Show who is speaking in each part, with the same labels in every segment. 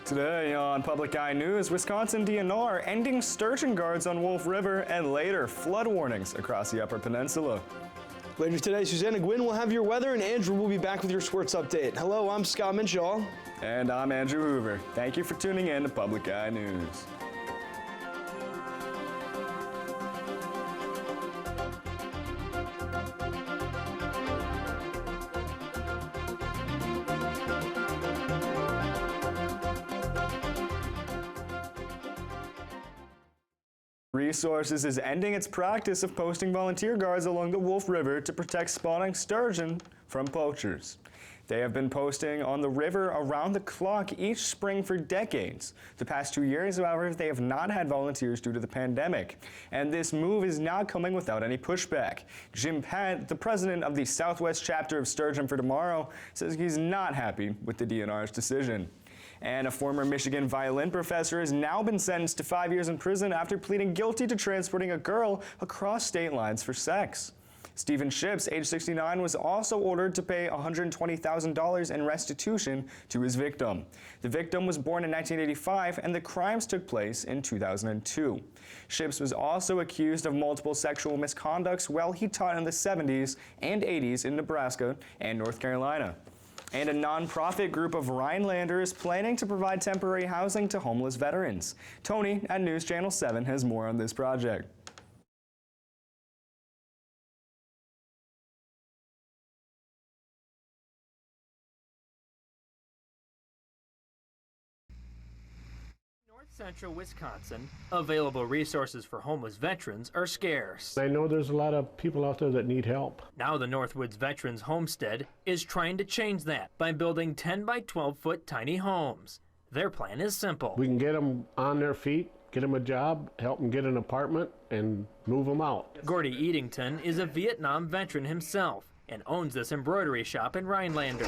Speaker 1: Today on Public Eye News, Wisconsin DNR ending sturgeon guards on Wolf River, and later flood warnings across the Upper Peninsula.
Speaker 2: Later today, Susanna Gwynn will have your weather, and Andrew will be back with your sports update. Hello, I'm Scott Minshaw.
Speaker 1: And I'm Andrew Hoover. Thank you for tuning in to Public Eye News. Resources is ending its practice of posting volunteer guards along the Wolf River to protect spawning sturgeon from poachers. They have been posting on the river around the clock each spring for decades. The past 2 years, however, they have not had volunteers due to the pandemic. And this move is now coming without any pushback. Jim Pett, the president of the Southwest chapter of Sturgeon for Tomorrow, says he's not happy with the DNR's decision. And a former Michigan violin professor has now been sentenced to 5 years in prison after pleading guilty to transporting a girl across state lines for sex. Stephen Ships, age 69, was also ordered to pay $120,000 in restitution to his victim. The victim was born in 1985 and the crimes took place in 2002. Ships was also accused of multiple sexual misconducts while he taught in the 70s and 80s in Nebraska and North Carolina. And a nonprofit group of Rhinelander is planning to provide temporary housing to homeless veterans. Tony at News Channel 7 has more on this project.
Speaker 3: Central Wisconsin, available resources for homeless veterans are scarce.
Speaker 4: I know there's a lot of people out there that need help.
Speaker 3: Now the Northwoods Veterans Homestead is trying to change that by building 10 by 12 foot tiny homes. Their plan is simple.
Speaker 4: We can get them on their feet, get them a job, help them get an apartment, and move them out.
Speaker 3: Gordy Eadington is a Vietnam veteran himself and owns this embroidery shop in Rhinelander.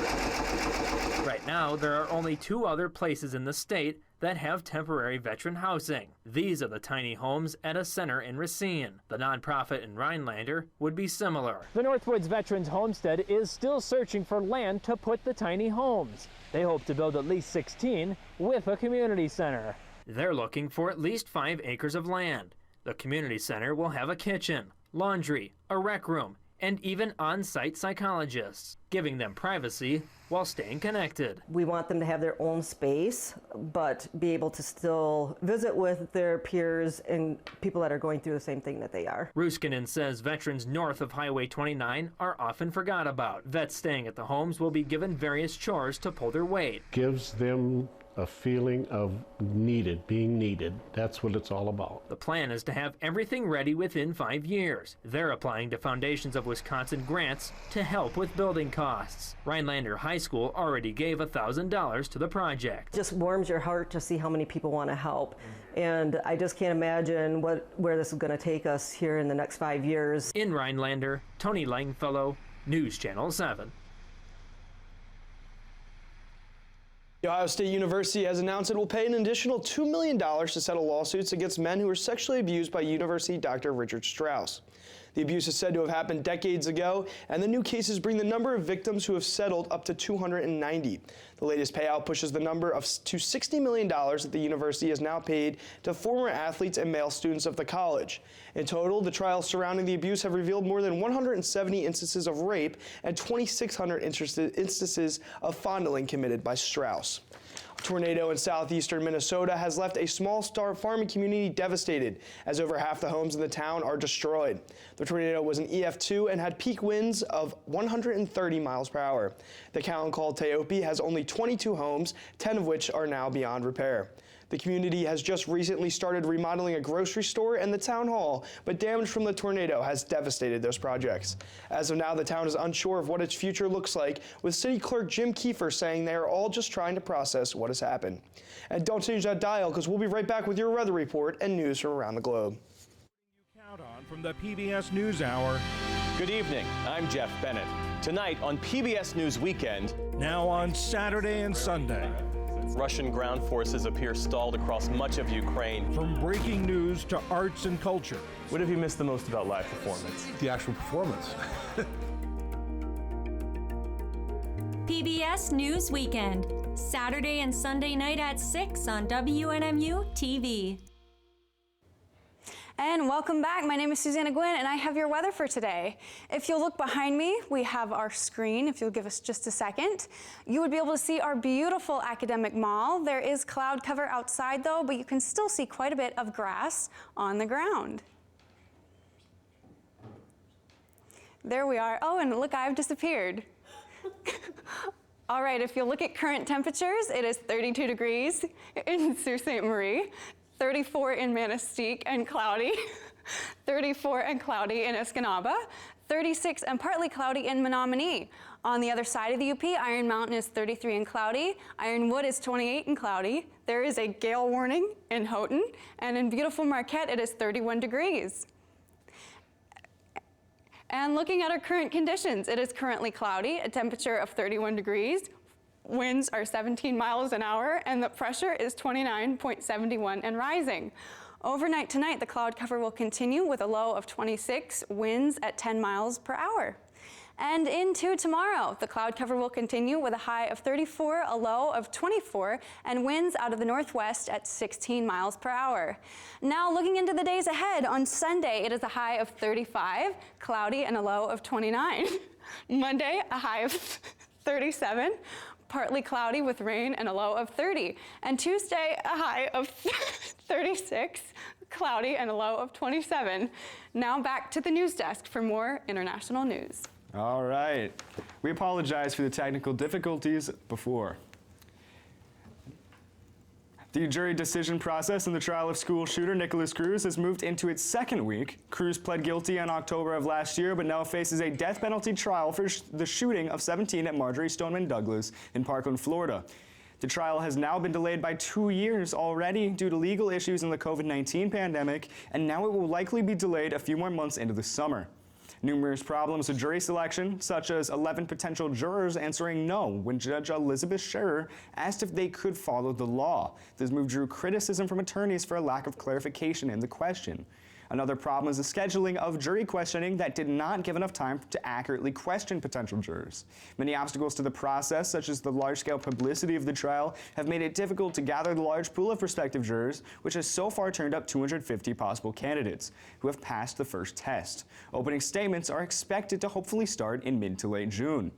Speaker 3: Right now, there are only 2 other places in the state that have temporary veteran housing. These are the tiny homes at a center in Racine. The nonprofit in Rhinelander would be similar. The Northwoods Veterans Homestead is still searching for land to put the tiny homes. They hope to build at least 16 with a community center. They're looking for at least 5 acres of land. The community center will have a kitchen, laundry, a rec room, and even on-site psychologists, giving them privacy while staying connected.
Speaker 5: We want them to have their own space, but be able to still visit with their peers and people that are going through the same thing that they are.
Speaker 3: Ruskinen says veterans north of Highway 29 are often forgot about. Vets staying at the homes will be given various chores to pull their weight.
Speaker 4: Gives them a feeling of being needed. That's what it's all about.
Speaker 3: The plan is to have everything ready within 5 years. They're applying to Foundations of Wisconsin grants to help with building costs. Rhinelander High School already gave $1,000 to the project.
Speaker 5: Just warms your heart to see how many people want to help. And I just can't imagine where this is going to take us here in the next 5 years.
Speaker 3: In Rhinelander, Tony Langfellow, News Channel 7.
Speaker 2: The Ohio State University has announced it will pay an additional $2 million to settle lawsuits against men who were sexually abused by University Dr. Richard Strauss. The abuse is said to have happened decades ago, and the new cases bring the number of victims who have settled up to 290. The latest payout pushes the number to $60 million that the university has now paid to former athletes and male students of the college. In total, the trials surrounding the abuse have revealed more than 170 instances of rape and 2,600 instances of fondling committed by Strauss. A tornado in southeastern Minnesota has left a small farming community devastated, as over half the homes in the town are destroyed. The tornado was an EF2 and had peak winds of 130 miles per hour. The town called Teope has only 22 homes, 10 of which are now beyond repair. The community has just recently started remodeling a grocery store and the town hall, but damage from the tornado has devastated those projects. As of now, the town is unsure of what its future looks like, with City Clerk Jim Kiefer saying they are all just trying to process what has happened. And don't change that dial, because we'll be right back with your weather report and news from around the globe.
Speaker 6: Count on from the PBS NewsHour.
Speaker 7: Good evening, I'm Jeff Bennett. Tonight on PBS News Weekend.
Speaker 6: Now on Saturday and Sunday.
Speaker 7: Russian ground forces appear stalled across much of Ukraine.
Speaker 6: From breaking news to arts and culture.
Speaker 7: What have you missed the most about live performance?
Speaker 8: The actual performance.
Speaker 9: PBS News Weekend,
Speaker 8: Saturday and Sunday night at 6 on WNMU-TV.
Speaker 9: And welcome back. My name is Susanna Gwynn, and I have your weather for today. If you'll look behind me, we have our screen. If you'll give us just a second, you would be able to see our beautiful academic mall. There is cloud cover outside, though, but you can still see quite a bit of grass on the ground. There we are. Oh, and look, I've disappeared. All right, if you look at current temperatures, it is 32 degrees in Sault Ste. Marie. 34 in Manistee and cloudy, 34 and cloudy in Escanaba, 36 and partly cloudy in Menominee. On the other side of the UP, Iron Mountain is 33 and cloudy, Ironwood is 28 and cloudy. There is a gale warning in Houghton, and in beautiful Marquette, it is 31 degrees. And looking at our current conditions, it is currently cloudy, a temperature of 31 degrees. Winds are 17 miles an hour, and the pressure is 29.71 and rising. Overnight tonight, the cloud cover will continue with a low of 26, winds at 10 miles per hour. And into tomorrow, the cloud cover will continue with a high of 34, a low of 24, and winds out of the northwest at 16 miles per hour. Now looking into the days ahead, on Sunday, it is a high of 35, cloudy, and a low of 29. Monday, a high of 37. Partly cloudy with rain and a low of 30. And Tuesday, a high of 36, cloudy and a low of 27. Now back to the news desk for more international news.
Speaker 1: All right. We apologize for the technical difficulties before. The jury decision process in the trial of school shooter Nicholas Cruz has moved into its second week. Cruz pled guilty in October of last year, but now faces a death penalty trial for the shooting of 17 at Marjorie Stoneman Douglas in Parkland, Florida. The trial has now been delayed by 2 years already due to legal issues in the COVID-19 pandemic, and now it will likely be delayed a few more months into the summer. Numerous problems with jury selection, such as 11 potential jurors answering no when Judge Elizabeth Scherer asked if they could follow the law. This move drew criticism from attorneys for a lack of clarification in the question. Another problem is the scheduling of jury questioning that did not give enough time to accurately question potential jurors. Many obstacles to the process, such as the large-scale publicity of the trial, have made it difficult to gather the large pool of prospective jurors, which has so far turned up 250 possible candidates who have passed the first test. Opening statements are expected to hopefully start in mid to late June.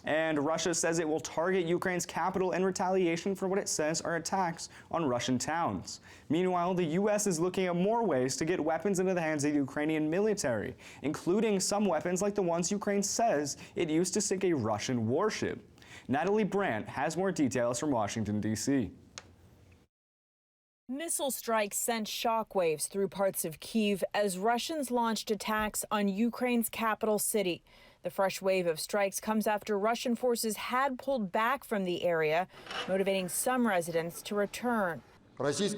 Speaker 1: And Russia says it will target Ukraine's capital in retaliation for what it says are attacks on Russian towns. Meanwhile, the U.S. is looking at more ways to get weapons into the hands of the Ukrainian military, including some weapons like the ones Ukraine says it used to sink a Russian warship. Natalie Brandt has more details from Washington, D.C.
Speaker 10: Missile strikes sent shockwaves through parts of Kyiv as Russians launched attacks on Ukraine's capital city. The fresh wave of strikes comes after Russian forces had pulled back from the area, motivating some residents to return. Russia's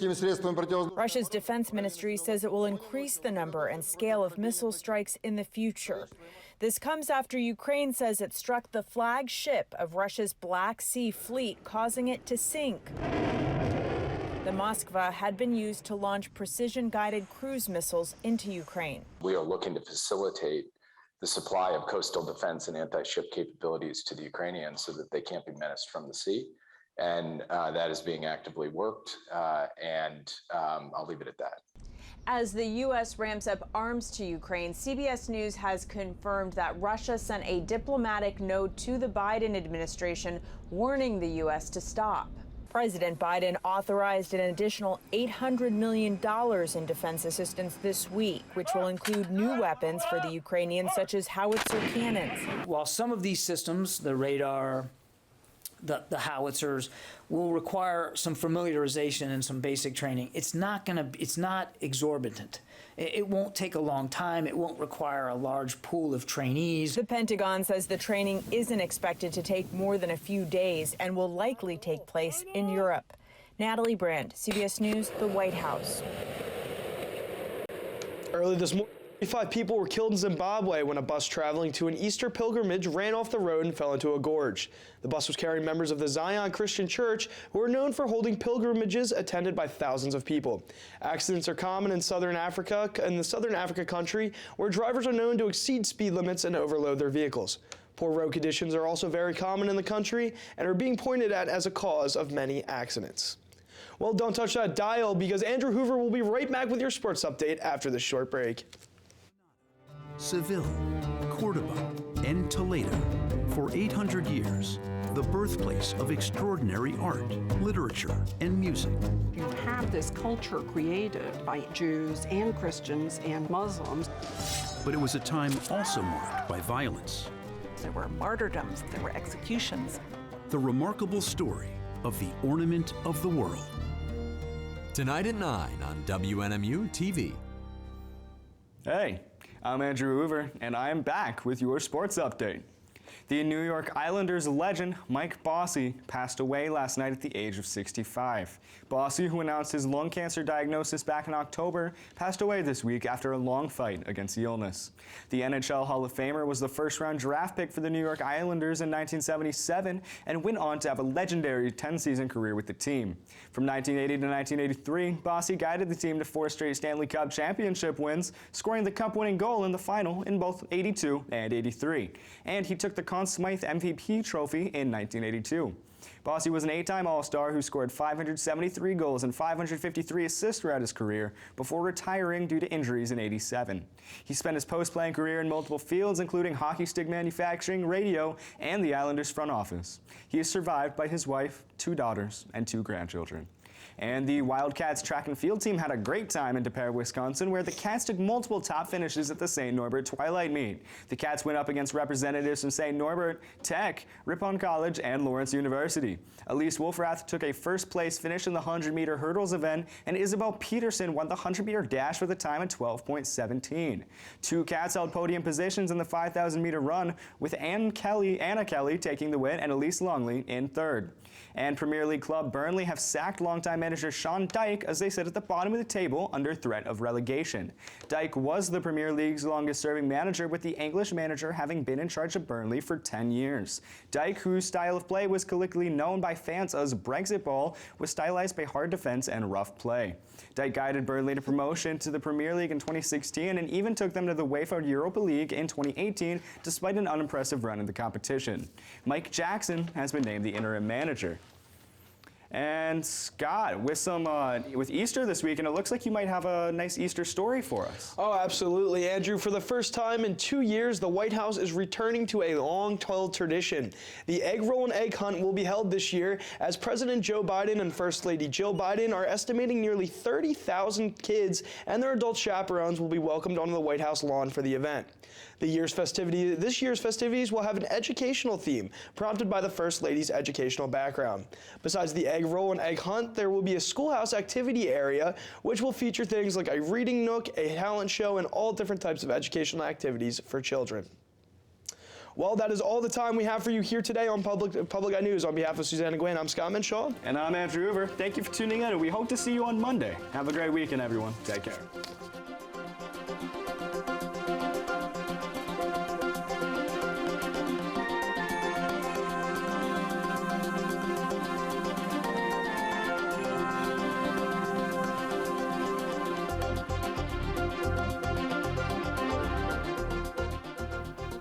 Speaker 10: defense ministry says it will increase the number and scale of missile strikes in the future. This comes after Ukraine says it struck the flagship of Russia's Black Sea fleet, causing it to sink. The Moskva had been used to launch precision-guided cruise missiles into Ukraine.
Speaker 11: We are looking to facilitate the supply of coastal defense and anti-ship capabilities to the Ukrainians so that they can't be menaced from the sea. And that is being actively worked, and I'll leave it at that.
Speaker 10: As the U.S. ramps up arms to Ukraine, CBS News has confirmed that Russia sent a diplomatic note to the Biden administration warning the U.S. to stop. President Biden authorized an additional $800 million in defense assistance this week, which will include new weapons for the Ukrainians, such as howitzer cannons.
Speaker 12: While some of these systems, the radar, the howitzers, will require some familiarization and some basic training, it's not exorbitant. It won't take a long time. It won't require a large pool of trainees.
Speaker 10: The Pentagon says the training isn't expected to take more than a few days and will likely take place in Europe. Natalie Brandt, CBS News, the White House.
Speaker 2: Early this morning, 35 people were killed in Zimbabwe when a bus traveling to an Easter pilgrimage ran off the road and fell into a gorge. The bus was carrying members of the Zion Christian Church, who are known for holding pilgrimages attended by thousands of people. Accidents are common in the Southern Africa country, where drivers are known to exceed speed limits and overload their vehicles. Poor road conditions are also very common in the country and are being pointed at as a cause of many accidents. Well, don't touch that dial because Andrew Hoover will be right back with your sports update after this short break.
Speaker 13: Seville, Cordoba, and Toledo. For 800 years, the birthplace of extraordinary art, literature, and music.
Speaker 14: You have this culture created by Jews and Christians and Muslims.
Speaker 13: But it was a time also marked by violence.
Speaker 15: There were martyrdoms, there were executions.
Speaker 13: The remarkable story of the ornament of the world.
Speaker 16: Tonight at 9 on WNMU-TV.
Speaker 1: Hey, I'm Andrew Hoover, and I am back with your sports update. The New York Islanders legend Mike Bossy passed away last night at the age of 65. Bossy, who announced his lung cancer diagnosis back in October, passed away this week after a long fight against the illness. The NHL Hall of Famer was the first-round draft pick for the New York Islanders in 1977 and went on to have a legendary 10-season career with the team. From 1980 to 1983, Bossy guided the team to 4 straight Stanley Cup championship wins, scoring the cup-winning goal in the final in both 82 and 83. And he took the Conn Smythe MVP trophy in 1982. Bossy was an 8-time All-Star who scored 573 goals and 553 assists throughout his career before retiring due to injuries in 87. He spent his post-playing career in multiple fields, including hockey stick manufacturing, radio, and the Islanders front office. He is survived by his wife, 2 daughters, and 2 grandchildren. And the Wildcats track and field team had a great time in Des Peres, Wisconsin, where the Cats took multiple top finishes at the St. Norbert Twilight Meet. The Cats went up against representatives from St. Norbert, Tech, Ripon College, and Lawrence University. Elise Wolfrath took a first-place finish in the 100-meter hurdles event, and Isabel Peterson won the 100-meter dash with a time of 12.17. 2 Cats held podium positions in the 5,000-meter run, with Anna Kelly taking the win and Elise Longley in third. And Premier League club Burnley have sacked longtime manager Sean Dyche as they sit at the bottom of the table under threat of relegation. Dyche was the Premier League's longest-serving manager, with the English manager having been in charge of Burnley for 10 years. Dyche, whose style of play was colloquially known by fans as Brexit ball, was stylized by hard defense and rough play. Dyche guided Burnley to promotion to the Premier League in 2016 and even took them to the UEFA Europa League in 2018, despite an unimpressive run in the competition. Mike Jackson has been named the interim manager. And Scott, with Easter this week, and it looks like you might have a nice Easter story for us.
Speaker 2: Oh, absolutely, Andrew. For the first time in 2 years, the White House is returning to a long-toiled tradition. The egg roll and egg hunt will be held this year as President Joe Biden and First Lady Jill Biden are estimating nearly 30,000 kids and their adult chaperones will be welcomed onto the White House lawn for the event. This year's festivities will have an educational theme, prompted by the First Lady's educational background. Besides the egg roll and egg hunt, there will be a schoolhouse activity area, which will feature things like a reading nook, a talent show, and all different types of educational activities for children. Well, that is all the time we have for you here today on Public Eye News. On behalf of Susanna Gwynn, I'm Scott Minshaw.
Speaker 1: And I'm Andrew Hoover. Thank you for tuning in, and we hope to see you on Monday. Have a great weekend, everyone. Take care.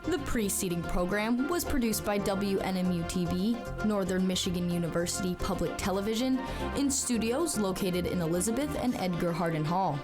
Speaker 17: The preceding program was produced by WNMU-TV, Northern Michigan University Public Television, in studios located in Elizabeth and Edgar Hardin Hall.